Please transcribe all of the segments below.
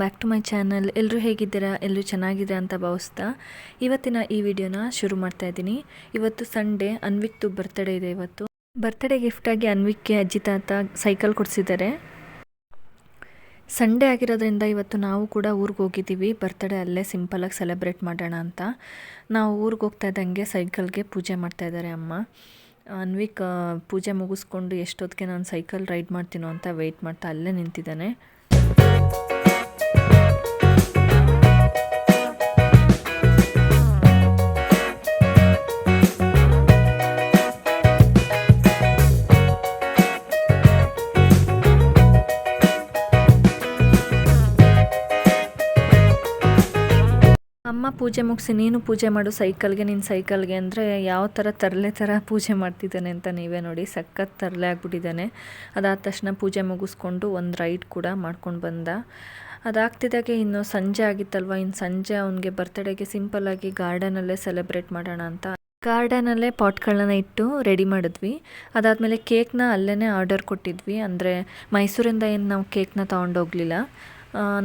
Back to my channel. ಎಲ್ಲರೂ ಹೇಗಿದ್ದೀರಾ? ಎಲ್ಲರೂ ಚೆನ್ನಾಗಿದ್ದೀರಾ ಅಂತ ಭಾವಿಸ್ತಾ ಇವತ್ತಿನ ಈ ವಿಡಿಯೋನ ಶುರು ಮಾಡ್ತಾ ಇದ್ದೀನಿ. ಇವತ್ತು ಸಂಡೇ, ಅನ್ವಿಕ್ದು ಬರ್ತ್ಡೇ ಇದೆ. ಇವತ್ತು ಬರ್ತ್ಡೇ ಗಿಫ್ಟಾಗಿ ಅನ್ವಿಕ್ಗೆ ಅಜ್ಜಿ ತಾತ ಸೈಕಲ್ ಕೊಡಿಸಿದ್ದಾರೆ. ಸಂಡೇ ಆಗಿರೋದ್ರಿಂದ ಇವತ್ತು ನಾವು ಕೂಡ ಊರಿಗೆ ಹೋಗಿದ್ದೀವಿ. ಬರ್ತ್ಡೇ ಅಲ್ಲೇ ಸಿಂಪಲಾಗಿ ಸೆಲೆಬ್ರೇಟ್ ಮಾಡೋಣ ಅಂತ. ನಾವು ಊರಿಗೆ ಹೋಗ್ತಾ ಇದ್ದಂಗೆ ಸೈಕಲ್ಗೆ ಪೂಜೆ ಮಾಡ್ತಾ ಇದ್ದಾರೆ ಅಮ್ಮ. ಅನ್ವಿಕ್ ಪೂಜೆ ಮುಗಿಸ್ಕೊಂಡು ಎಷ್ಟೊತ್ತಿಗೆ ನಾನು ಸೈಕಲ್ ರೈಡ್ ಮಾಡ್ತೀನೋ ಅಂತ ವೆಯ್ಟ್ ಮಾಡ್ತಾ ಅಲ್ಲೇ ನಿಂತಿದ್ದಾನೆ. ಅಮ್ಮ ಪೂಜೆ ಮುಗಿಸಿ ನೀನು ಪೂಜೆ ಮಾಡು ಸೈಕಲ್ಗೆ, ನಿನ್ನ ಸೈಕಲ್ಗೆ ಅಂದರೆ ಯಾವ ಥರ ತರಲೆ ಥರ ಪೂಜೆ ಮಾಡ್ತಿದ್ದಾನೆ ಅಂತ ನೀವೇ ನೋಡಿ. ಸಖತ್ ತರಲೆ ಆಗಿಬಿಟ್ಟಿದ್ದಾನೆ. ಅದಾದ ತಕ್ಷಣ ಪೂಜೆ ಮುಗಿಸ್ಕೊಂಡು ಒಂದು ರೈಡ್ ಕೂಡ ಮಾಡ್ಕೊಂಡು ಬಂದ. ಅದಾಗ್ತಿದ್ದಾಗೆ ಇನ್ನು ಸಂಜೆ ಆಗಿತ್ತಲ್ವ, ಇನ್ನು ಸಂಜೆ ಅವನಿಗೆ ಬರ್ತ್ಡೇಗೆ ಸಿಂಪಲ್ಲಾಗಿ ಗಾರ್ಡನಲ್ಲೇ ಸೆಲೆಬ್ರೇಟ್ ಮಾಡೋಣ ಅಂತ ಗಾರ್ಡನಲ್ಲೇ ಪಾಟ್ಗಳನ್ನ ಇಟ್ಟು ರೆಡಿ ಮಾಡಿದ್ವಿ. ಅದಾದಮೇಲೆ ಕೇಕ್ನ ಅಲ್ಲೇ ಆರ್ಡರ್ ಕೊಟ್ಟಿದ್ವಿ. ಅಂದರೆ ಮೈಸೂರಿಂದ ಏನು ನಾವು ಕೇಕ್ನ ತೊಗೊಂಡೋಗಲಿಲ್ಲ.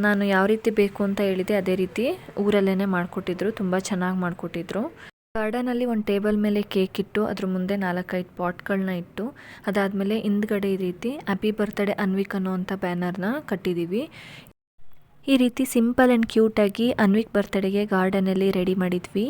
ನಾನು ಯಾವ ರೀತಿ ಬೇಕು ಅಂತ ಹೇಳಿದೆ ಅದೇ ರೀತಿ ಊರಲ್ಲೇ ಮಾಡಿಕೊಟ್ಟಿದ್ರು. ತುಂಬ ಚೆನ್ನಾಗಿ ಮಾಡಿಕೊಟ್ಟಿದ್ರು. ಗಾರ್ಡನಲ್ಲಿ ಒಂದು ಟೇಬಲ್ ಮೇಲೆ ಕೇಕ್ ಇಟ್ಟು ಅದ್ರ ಮುಂದೆ 4-5 ಪಾಟ್ಗಳನ್ನ ಇಟ್ಟು ಅದಾದಮೇಲೆ ಹಿಂದ್ಗಡೆ ಈ ರೀತಿ ಹ್ಯಾಪಿ ಬರ್ತ್ಡೇ ಅನ್ವಿಕ್ ಅನ್ನೋವಂಥ ಬ್ಯಾನರ್ನ ಕಟ್ಟಿದ್ದೀವಿ. ಈ ರೀತಿ ಸಿಂಪಲ್ ಆ್ಯಂಡ್ ಕ್ಯೂಟಾಗಿ ಅನ್ವಿಕ್ ಬರ್ತ್ಡೇಗೆ ಗಾರ್ಡನಲ್ಲಿ ರೆಡಿ ಮಾಡಿದ್ವಿ.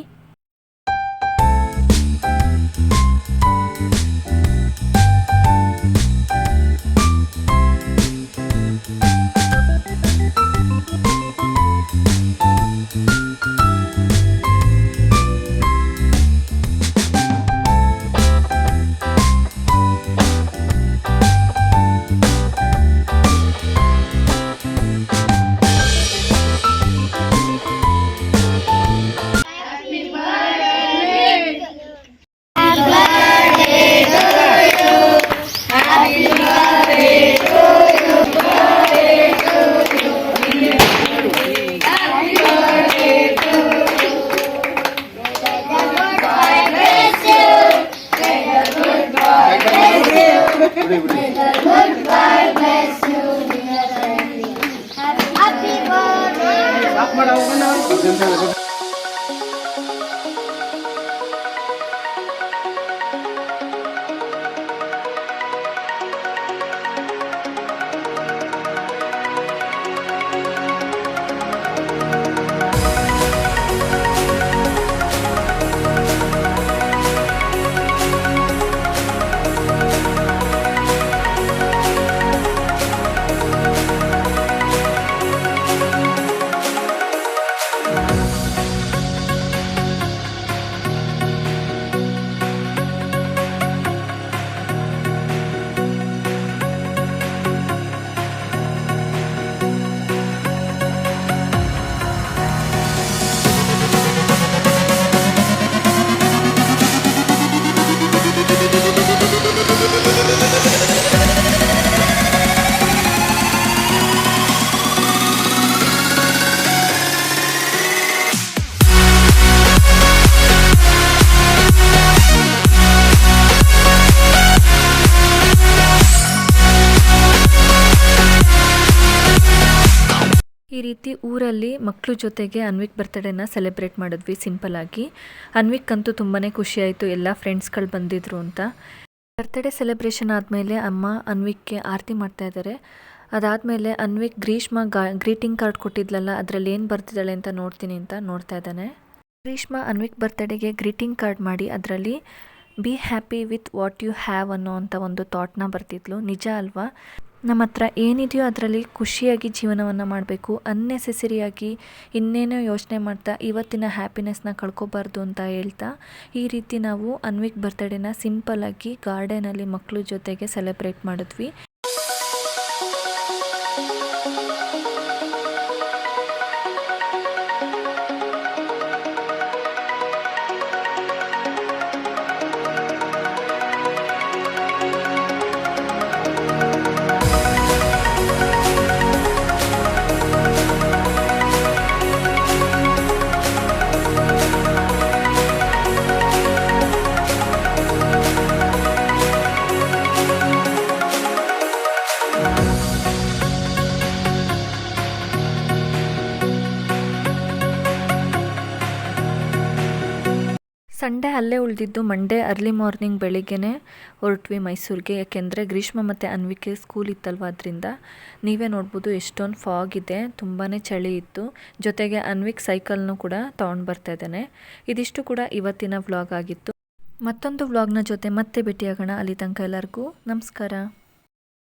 ಈ ರೀತಿ ಊರಲ್ಲಿ ಮಕ್ಕಳ ಜೊತೆಗೆ ಅನ್ವಿಕ್ ಬರ್ತ್ಡೇನ ಸೆಲೆಬ್ರೇಟ್ ಮಾಡಿದ್ವಿ ಸಿಂಪಲ್ಲಾಗಿ. ಅನ್ವಿಕ್ ಅಂತೂ ತುಂಬಾ ಖುಷಿಯಾಯಿತು, ಎಲ್ಲ ಫ್ರೆಂಡ್ಸ್ಗಳು ಬಂದಿದ್ರು ಅಂತ. ಬರ್ತ್ಡೇ ಸೆಲೆಬ್ರೇಷನ್ ಆದಮೇಲೆ ಅಮ್ಮ ಅನ್ವಿಕ್ಗೆ ಆರತಿ ಮಾಡ್ತಾಯಿದ್ದಾರೆ. ಅದಾದಮೇಲೆ ಅನ್ವಿಕ್ ಗ್ರೀಷ್ಮ ಗ್ರೀಟಿಂಗ್ ಕಾರ್ಡ್ ಕೊಟ್ಟಿದ್ಲಲ್ಲ, ಅದರಲ್ಲಿ ಏನು ಬರ್ತಿದ್ದಾಳೆ ಅಂತ ನೋಡ್ತೀನಿ ಅಂತ ನೋಡ್ತಾ ಇದ್ದಾನೆ. ಗ್ರೀಷ್ಮ ಅನ್ವಿಕ್ ಬರ್ತ್ಡೇಗೆ ಗ್ರೀಟಿಂಗ್ ಕಾರ್ಡ್ ಮಾಡಿ ಅದರಲ್ಲಿ be happy with what you have ಅನ್ನೋ ಅಂಥ ಒಂದು ಥಾಟ್ನ ಬರ್ತಿದ್ಲು. ನಿಜ ಅಲ್ವಾ? ನಮ್ಮ ಹತ್ರ ಏನಿದೆಯೋ ಅದರಲ್ಲಿ ಖುಷಿಯಾಗಿ ಜೀವನವನ್ನು ಮಾಡಬೇಕು. ಅನ್ನೆಸೆಸರಿಯಾಗಿ ಇನ್ನೇನೋ ಯೋಚನೆ ಮಾಡ್ತಾ ಇವತ್ತಿನ ಹ್ಯಾಪಿನೆಸ್ನ ಕಳ್ಕೊಬಾರ್ದು ಅಂತ ಹೇಳ್ತಾ ಈ ರೀತಿ ನಾವು ಅನ್ವಿಕ್ ಬರ್ತ್ಡೇನ ಸಿಂಪಲ್ಲಾಗಿ ಗಾರ್ಡನಲ್ಲಿ ಮಕ್ಕಳ ಜೊತೆಗೆ ಸೆಲೆಬ್ರೇಟ್ ಮಾಡಿದ್ವಿ. ಸಂಡೇ ಅಲ್ಲೇ ಉಳಿದಿದ್ದು ಮಂಡೇ ಅರ್ಲಿ ಮಾರ್ನಿಂಗ್ ಬೆಳಿಗ್ಗೆನೇ ಹೊರಟ್ವಿ ಮೈಸೂರಿಗೆ. ಯಾಕೆಂದರೆ ಗ್ರೀಷ್ಮ ಮತ್ತು ಅನ್ವಿಕೆ ಸ್ಕೂಲ್ ಇತ್ತಲ್ವ, ಅದರಿಂದ ನೀವೇ ನೋಡ್ಬೋದು ಎಷ್ಟೊಂದು ಫಾಗ್ ಇದೆ, ತುಂಬಾ ಚಳಿ ಇತ್ತು. ಜೊತೆಗೆ ಅನ್ವಿಕ್ ಸೈಕಲ್ನು ಕೂಡ ತೊಗೊಂಡು ಬರ್ತಾ ಇದ್ದಾನೆ. ಇದಿಷ್ಟು ಕೂಡ ಇವತ್ತಿನ ವ್ಲಾಗ್ ಆಗಿತ್ತು. ಮತ್ತೊಂದು ವ್ಲಾಗ್ನ ಜೊತೆ ಮತ್ತೆ ಭೇಟಿಯಾಗೋಣ. ಅಲ್ಲಿ ತನಕ ಎಲ್ಲರಿಗೂ ನಮಸ್ಕಾರ.